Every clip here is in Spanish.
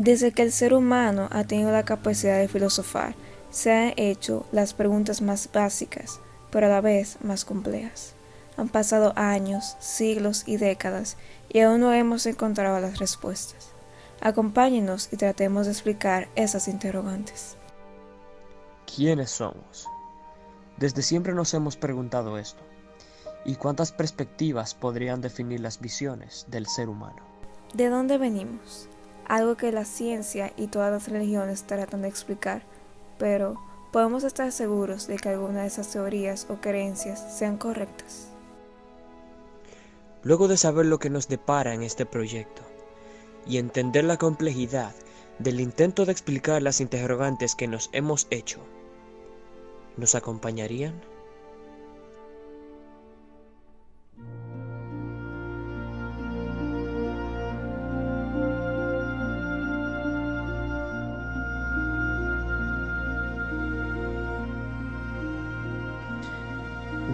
Desde que el ser humano ha tenido la capacidad de filosofar, se han hecho las preguntas más básicas, pero a la vez más complejas. Han pasado años, siglos y décadas y aún no hemos encontrado las respuestas. Acompáñenos y tratemos de explicar esas interrogantes. ¿Quiénes somos? Desde siempre nos hemos preguntado esto. ¿Y cuántas perspectivas podrían definir las visiones del ser humano? ¿De dónde venimos? Algo que la ciencia y todas las religiones tratan de explicar, pero podemos estar seguros de que alguna de esas teorías o creencias sean correctas. Luego de saber lo que nos depara en este proyecto y entender la complejidad del intento de explicar las interrogantes que nos hemos hecho, ¿nos acompañarían?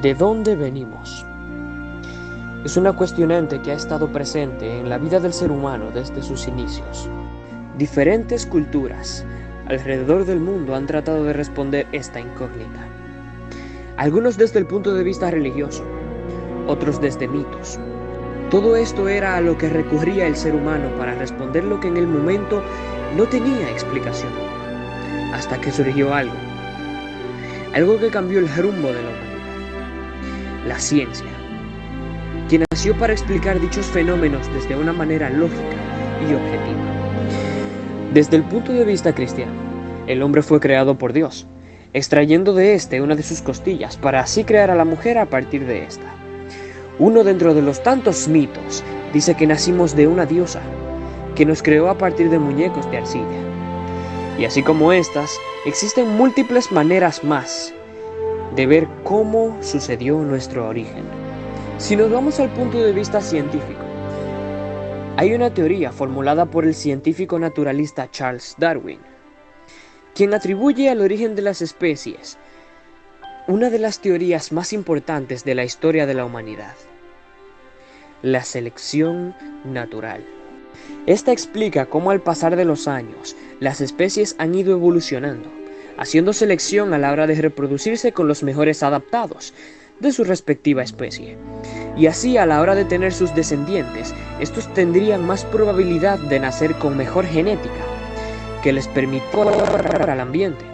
¿De dónde venimos? Es una cuestionante que ha estado presente en la vida del ser humano desde sus inicios. Diferentes culturas alrededor del mundo han tratado de responder esta incógnita. Algunos desde el punto de vista religioso, otros desde mitos. Todo esto era a lo que recurría el ser humano para responder lo que en el momento no tenía explicación, hasta que surgió algo que cambió el rumbo de la humanidad: la ciencia, quien nació para explicar dichos fenómenos desde una manera lógica y objetiva. Desde el punto de vista cristiano, el hombre fue creado por Dios, extrayendo de éste una de sus costillas para así crear a la mujer a partir de ésta. Uno dentro de los tantos mitos dice que nacimos de una diosa, que nos creó a partir de muñecos de arcilla. Y así como estas, existen múltiples maneras más de ver cómo sucedió nuestro origen. Si nos vamos al punto de vista científico, hay una teoría formulada por el científico naturalista Charles Darwin, quien atribuye al origen de las especies una de las teorías más importantes de la historia de la humanidad: la selección natural. Esta explica cómo al pasar de los años, las especies han ido evolucionando, haciendo selección a la hora de reproducirse con los mejores adaptados de su respectiva especie. Y así, a la hora de tener sus descendientes, estos tendrían más probabilidad de nacer con mejor genética, que les permitiera al ambiente,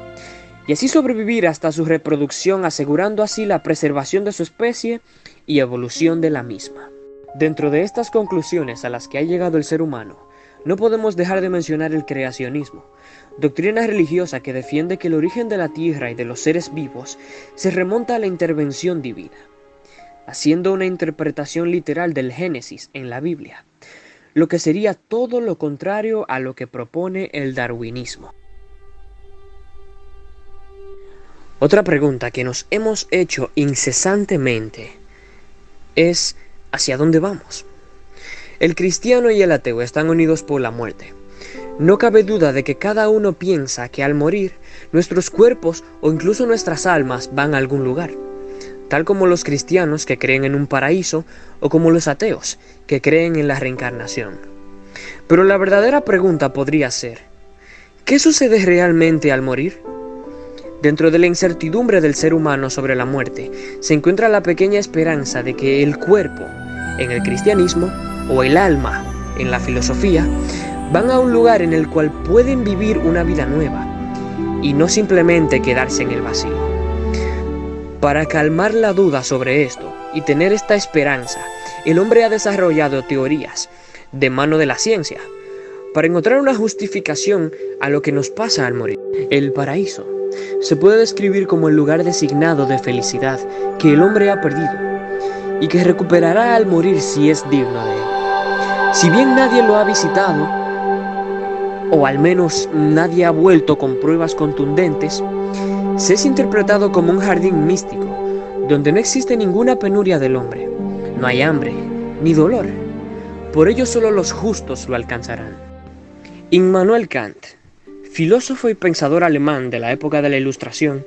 y así sobrevivir hasta su reproducción, asegurando así la preservación de su especie y evolución de la misma. Dentro de estas conclusiones a las que ha llegado el ser humano, no podemos dejar de mencionar el creacionismo, doctrina religiosa que defiende que el origen de la tierra y de los seres vivos se remonta a la intervención divina, haciendo una interpretación literal del Génesis en la Biblia, lo que sería todo lo contrario a lo que propone el darwinismo. Otra pregunta que nos hemos hecho incesantemente es: ¿hacia dónde vamos? El cristiano y el ateo están unidos por la muerte. No cabe duda de que cada uno piensa que al morir, nuestros cuerpos o incluso nuestras almas van a algún lugar, tal como los cristianos que creen en un paraíso o como los ateos que creen en la reencarnación. Pero la verdadera pregunta podría ser: ¿qué sucede realmente al morir? Dentro de la incertidumbre del ser humano sobre la muerte, se encuentra la pequeña esperanza de que el cuerpo, en el cristianismo, o el alma, en la filosofía, van a un lugar en el cual pueden vivir una vida nueva, y no simplemente quedarse en el vacío. Para calmar la duda sobre esto y tener esta esperanza, el hombre ha desarrollado teorías, de mano de la ciencia, para encontrar una justificación a lo que nos pasa al morir. El paraíso se puede describir como el lugar designado de felicidad que el hombre ha perdido y que recuperará al morir si es digno de él. Si bien nadie lo ha visitado, o al menos nadie ha vuelto con pruebas contundentes, se es interpretado como un jardín místico, donde no existe ninguna penuria del hombre, no hay hambre ni dolor. Por ello solo los justos lo alcanzarán. Immanuel Kant, filósofo y pensador alemán de la época de la Ilustración,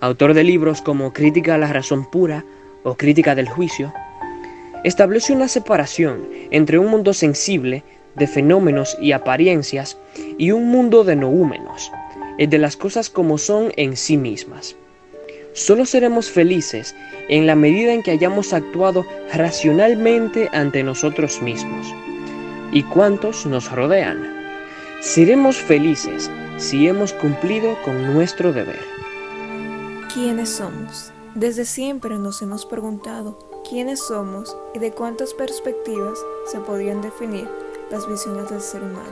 autor de libros como Crítica a la razón pura o Crítica del juicio, establece una separación entre un mundo sensible de fenómenos y apariencias, y un mundo de noúmenos, el de las cosas como son en sí mismas. Solo seremos felices en la medida en que hayamos actuado racionalmente ante nosotros mismos y cuantos nos rodean. Seremos felices si hemos cumplido con nuestro deber. ¿Quiénes somos? Desde siempre nos hemos preguntado quiénes somos y de cuántas perspectivas se podrían definir las visiones del ser humano.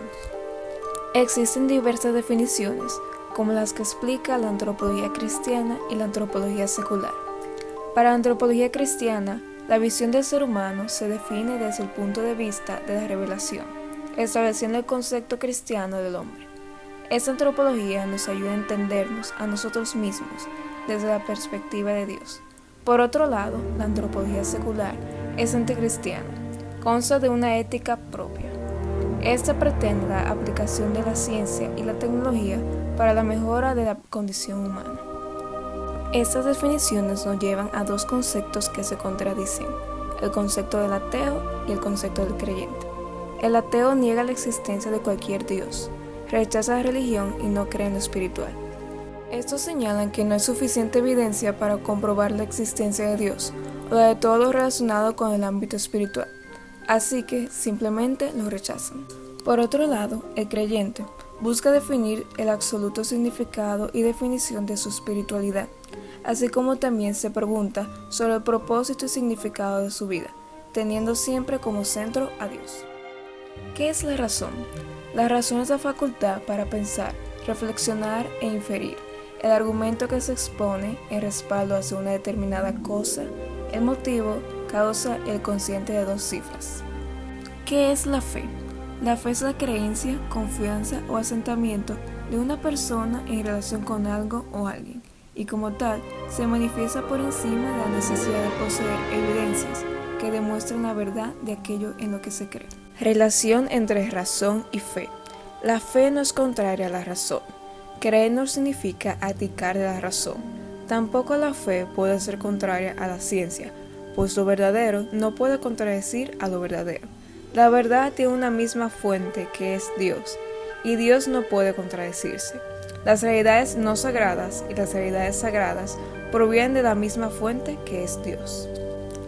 Existen diversas definiciones, como las que explica la antropología cristiana y la antropología secular. Para la antropología cristiana, la visión del ser humano se define desde el punto de vista de la revelación, estableciendo el concepto cristiano del hombre. Esta antropología nos ayuda a entendernos a nosotros mismos desde la perspectiva de Dios. Por otro lado, la antropología secular es anticristiana, consta de una ética propia. Esta pretende la aplicación de la ciencia y la tecnología para la mejora de la condición humana. Estas definiciones nos llevan a dos conceptos que se contradicen, el concepto del ateo y el concepto del creyente. El ateo niega la existencia de cualquier Dios, rechaza la religión y no cree en lo espiritual. Estos señalan que no hay suficiente evidencia para comprobar la existencia de Dios o la de todo lo relacionado con el ámbito espiritual, así que simplemente lo rechazan. Por otro lado, el creyente busca definir el absoluto significado y definición de su espiritualidad, así como también se pregunta sobre el propósito y significado de su vida, teniendo siempre como centro a Dios. ¿Qué es la razón? La razón es la facultad para pensar, reflexionar e inferir. El argumento que se expone en respaldo hacia una determinada cosa, el motivo, causa y el consciente de dos cifras. ¿Qué es la fe? La fe es la creencia, confianza o asentamiento de una persona en relación con algo o alguien, y como tal, se manifiesta por encima de la necesidad de poseer evidencias que demuestren la verdad de aquello en lo que se cree. Relación entre razón y fe. La fe no es contraria a la razón. Creer no significa abdicar de la razón. Tampoco la fe puede ser contraria a la ciencia, pues lo verdadero no puede contradecir a lo verdadero. La verdad tiene una misma fuente que es Dios, y Dios no puede contradecirse. Las realidades no sagradas y las realidades sagradas provienen de la misma fuente que es Dios.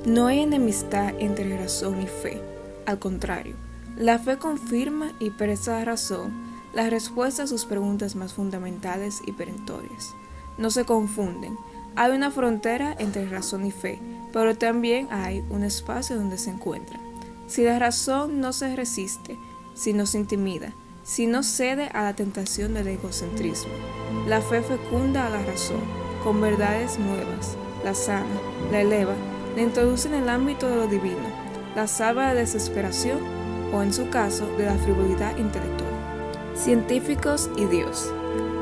No hay enemistad entre razón y fe, al contrario, la fe confirma y presta a la razón la respuesta a sus preguntas más fundamentales y perentorias. No se confunden, hay una frontera entre razón y fe, pero también hay un espacio donde se encuentran. Si la razón no se resiste, si no se intimida, si no cede a la tentación del egocentrismo, la fe fecunda a la razón, con verdades nuevas, la sana, la eleva, la introduce en el ámbito de lo divino, la salva de la desesperación o, en su caso, de la frivolidad intelectual. Científicos y Dios.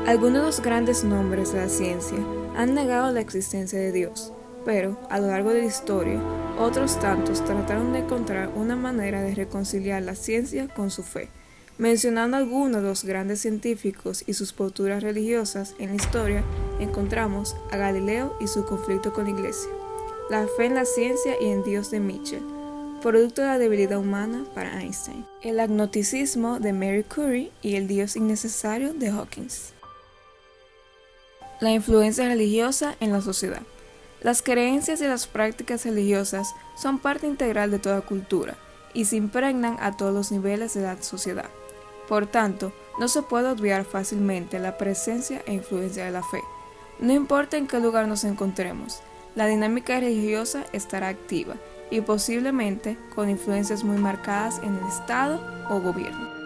Algunos de los grandes nombres de la ciencia han negado la existencia de Dios, pero, a lo largo de la historia, otros tantos trataron de encontrar una manera de reconciliar la ciencia con su fe. Mencionando algunos de los grandes científicos y sus posturas religiosas en la historia, encontramos a Galileo y su conflicto con la Iglesia, la fe en la ciencia y en Dios de Mitchell, producto de la debilidad humana para Einstein, el agnosticismo de Marie Curie y el Dios innecesario de Hawkins. La influencia religiosa en la sociedad. Las creencias y las prácticas religiosas son parte integral de toda cultura y se impregnan a todos los niveles de la sociedad. Por tanto, no se puede obviar fácilmente la presencia e influencia de la fe. No importa en qué lugar nos encontremos, la dinámica religiosa estará activa y posiblemente con influencias muy marcadas en el Estado o gobierno.